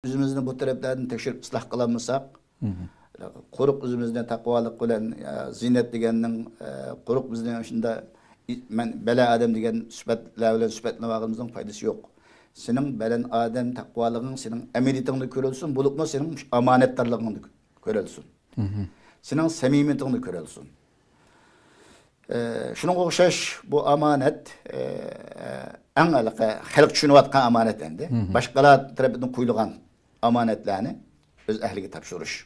Özümüzni bu taraflardan tekşirip ıslah kılamırsak, quruq özümüzden taqvalık bilen zinet degenning quruq bizden şunda men bela adam degen sübetler bilen sübetlemagymyzyň faydasy yok. Senin belen adam taqwalygın senin emeliýetiňde körelsin, bulupma senin amanetdarlygyndy körelsin. Senin samimiýetiňde körelsin. Şununğa oxşaş bu amanet en alaka halk düşünüp atkan amanet endi. Başkalar tarapyndan kuýulgan amanetlerini öz ählige tapşyryş.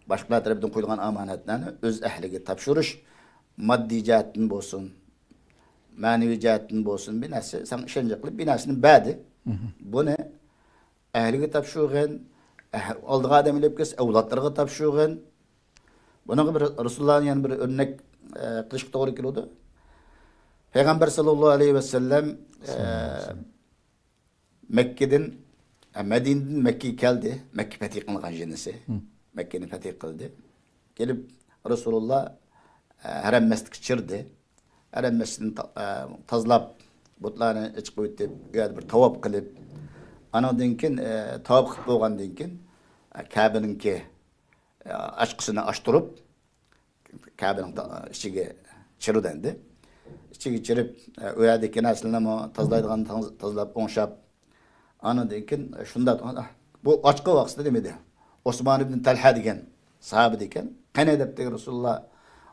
Başkalar tarapyndan kuýulgan amanetlerini öz ählige tapşyryş. Maddi jihatdan bolsun, manevi jihatdan bolsun, bir näse sen işenjekli bir näsini bädi. Bunu ählige tapşyrgan, aldyga adam ilep kes, awlatlarga tapşyrgan. Buna bir Resulullah'ın yani bir örnek kılışık doğru kilodu. Peygamber sallallahu aleyhi ve sellem Mekke'den, Medine'den Mekke'ye geldi. Mekke fetih kılgan jenisi. Mekke'ni fetih kıldı. Gelip Resulullah Harem mescid çirdi. Harem mescidini tazlap, butlarını içip koyup, bir tavap kılıp, anadan kin tavap kılıp boğandan kin, Kabe'ninki aşkısını açtırıp Kabe'nin içine çırıdendi. İçine çırıp öýädeki näsilnäme tazlaýdygan tazlap oňşap anadan kin şunda bu açkı wagtda demedi. Osman ibn Talha degen sahabe deken kene depdi Resulullah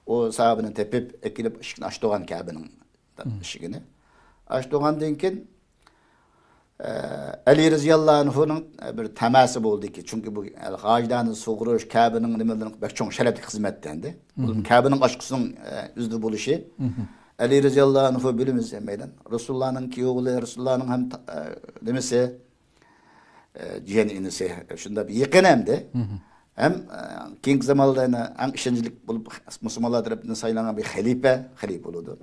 o sahabini tepip ekilip ışıkını açtırgan Kabe'nin ışıkını. Açtırgandan kin Ali radıyallahu anhu'nun bir teması boldu ki çünkü bu hacdanın suğuruş Kabe'nin nimelerin pek çok şerefli hizmettendi. Bu Kabe'nin aşkısının üzdü buluşu. Ali radıyallahu anhu bilimiz meydan. Resulullah'ın ki oğlu Resulullah'ın hem demesi cihan inisi şunda bir yakın hem keng zamanlarda en işencilik bulup Müslümanlar tarafından sayılanan bir halife oldu.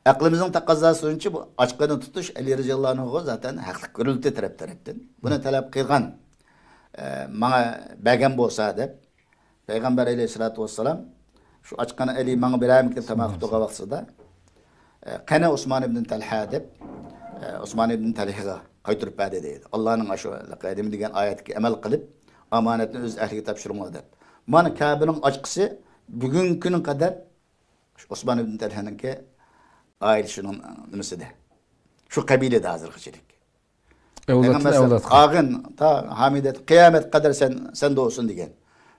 Aklımızın taqazası önce bu açıklarını tutuş Ali radıyallahu anhu'ya zaten haklık görüldü taraftan. Bunu talep kılgan bana bəgem bolsa dep Peygamber aleyhissalatu vesselam şu açıklarını Ali bana birayim ki tamam tutuğa vaxtida qana Osman ibn Talha dep Osman ibn Talha'ga qaytırıp bäde deydi. Allah'ın aşı qadim degan ayetki emel kılıp amanetini öz ähliге tapşırma dep. Mana Kabe'nin açıkısı bugünküne kadar Osman ibn Talha'nınki ailesinin nimesi de. Şu kabilede hazırlıkçılık. Evlat. Ağın ta hamidet kıyamet kadar sen de olsun diyen.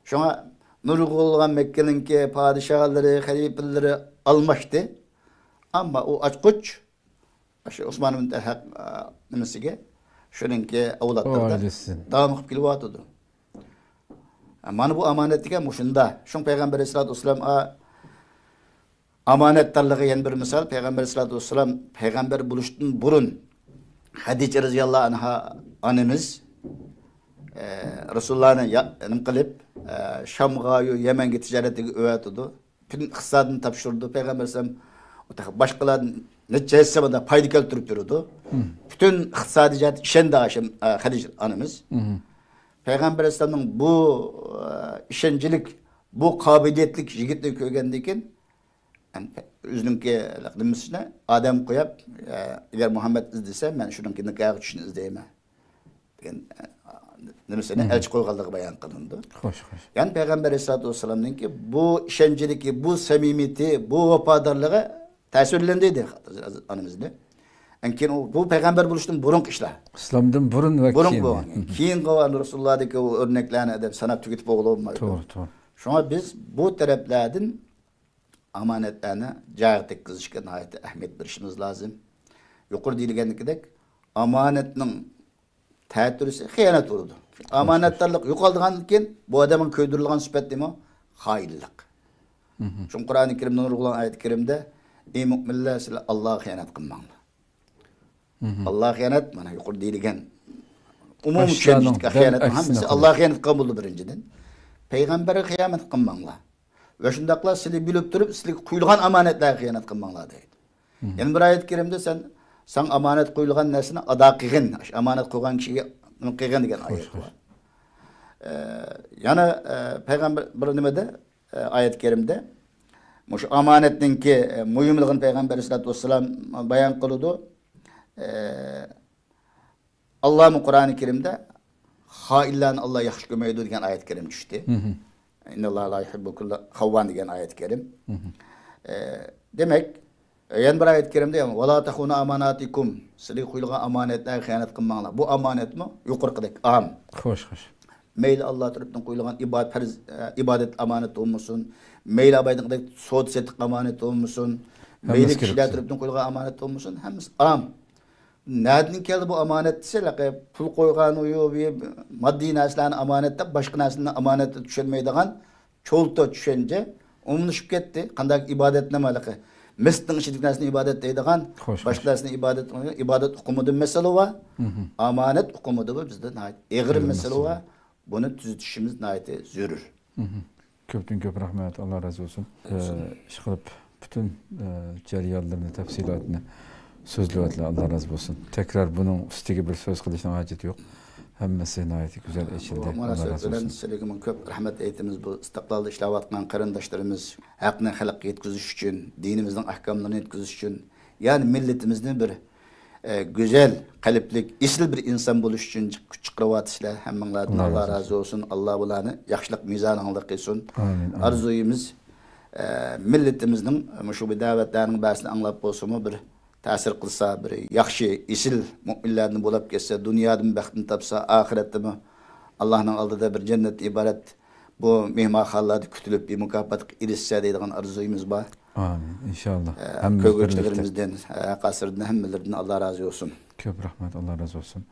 Şuna nurgulgan Mekke'ninki padişahları, halifeleri almıştı. Ama o açkuç Osman bin Talha nimesiga şununki evlatlarda dağınık kilvatıdı. Mana bu amanet diyen muşunda. Şun Peygamber Aleyhisselatü Vesselam amanetdarlığı yen bir misal Peygamber sallallahu aleyhi ve sellem peygamber buluştun burun Hadice radıyallahu anha anımız Resulullah'ın kılıp Şam'a Yemen'e ticareti öğütüdü. Bütün iktisadını tapşırdı. Peygamber sallallahu aleyhi ve sellem başkalarının neçe hesabında payda keltirip durdu. Bütün iktisadi cihat işende aşım Hadice anımız. Peygamber sallallahu bu işencilik, bu kabiliyetlik jigitlik kögendiyken özününki nimesine Adem koyup eğer Muhammed izlese ben şununki nikahı için izleyemem. Nimesine elçi koygallığı bayan kılındı. Hoş. Yani Peygamber Aleyhisselatü Vesselam'ın ki bu işencilik, bu samimiyeti, bu vafadarlığı tesirlendiydi anımızda. Yani bu Peygamber buluştuğun burun işler. İslam'dan burun ve burun bu. Kiyin kovan Resulullah'daki o örneklerini edip sanat tüketip oğulamadı. Doğru. Şuna biz bu taraflardan amanetlerini cahitlik kızışkan ayeti ahmet birişimiz lazım. Yukur deyilgendikidek amanetin təhtürisi hıyanet oldu. Amanettarlık yukaldıgan ken bu adamın köydürülgen süpet değil mi? Hayırlık. Çünkü Kur'an-ı Kerim'de nurgulan ayet-i kerimde ey müminler size Allah'a hıyanet kılmanlı. Allah'a hıyanet mana yukur deyilgen umum çençlik hıyanet hamisi Allah'a hıyanet kılmanlı birinciden. Peygamber'e hıyanet kılmanlı. Ve şundakla sizi bilip durup sizi kuyulgan amanetler hıyanet kılmanlar deydi. Yani bir ayet-i kerimde sen amanet kuyulgan nesine ada kıyın. Amanet koygan kişiye kıyın diyen ayet var. Yani Peygamber bir nimede ayet-i kerimde şu amanetin ki mühimliğin Peygamber Aleyhisselatü Vesselam bayan kılıdı. Allah'ın Kur'an-ı Kerim'de hainlerini Allah yaxşı görmeydi degan ayet-i kerim düştü. İnnallâhe lâ yuhibbu kulle havvan degan ayet-i kerim. Demek yan bir ayet-i kerimde وَلَا تَخُونَ أَمَانَاتِكُمْ sizli kuyulgan amanetler hıyanet kılmağına. Bu amanet mi? Yukarıdaki am. Hoş. Meyli Allah tarafından kuyulgan ibadet amanet olmasın. Meyli abaydığındaki soğut setik amanet olmasın. Meyli kişiler tarafından kuyulgan amanet olmasın. Hemiz am. Nereden geldi bu amanet ise pul koygan uyu maddi neslerin amanette başka neslerin amanette düşürmeydiğen çolta düşünce umuluşup gitti. Kandak ibadet ne malakı. Mescidin içindeki nesline ibadet deydiğen başka nesline ibadet hukumudu mesele var. Amanet hukumudu var bizde ağır mesele var. Bunu tüzütüşümüz nayeti zürür. Köptün köp rahmet. Allah razı olsun. Şıkılıp bütün ceriyalarını, tefsilatını sözlüvatla Allah razı olsun. Tekrar bunun üstüge bir söz kılışına hacet yok. Hemmesi nayeti güzel eşildi. Allah razı olsun. Seligimin köp rahmet eytimiz bu istiqlalda işlevatkan karındaşlarımız hakkını halk yetkizmiş için, dinimizin ahkamlarını yetkizmiş için, yani milletimizin bir güzel, kaliplik, isil bir insan buluş için çıkıravatışlar. Hemmenlerden Allah razı olsun. Allah bulanı yaxşılık mizanında kılsın. Arzuyumuz milletimizin şu bir davetlerinin bahsini anlap olsun bir ta'sir kılsa, bir yaxşı, isil müminlerini bulup geçse, dünyadan bəxtini tapsa, ahirette mi Allah'ın aldığı bir cennet ibaret bu mihmahallarda kütülüp bir mükafat erişse deydiğin arzuyumuz var. Amin. İnşallah. Kögülçülerimizden, kasırdan, hemmelerden Allah razı olsun. Köp rahmet. Allah razı olsun.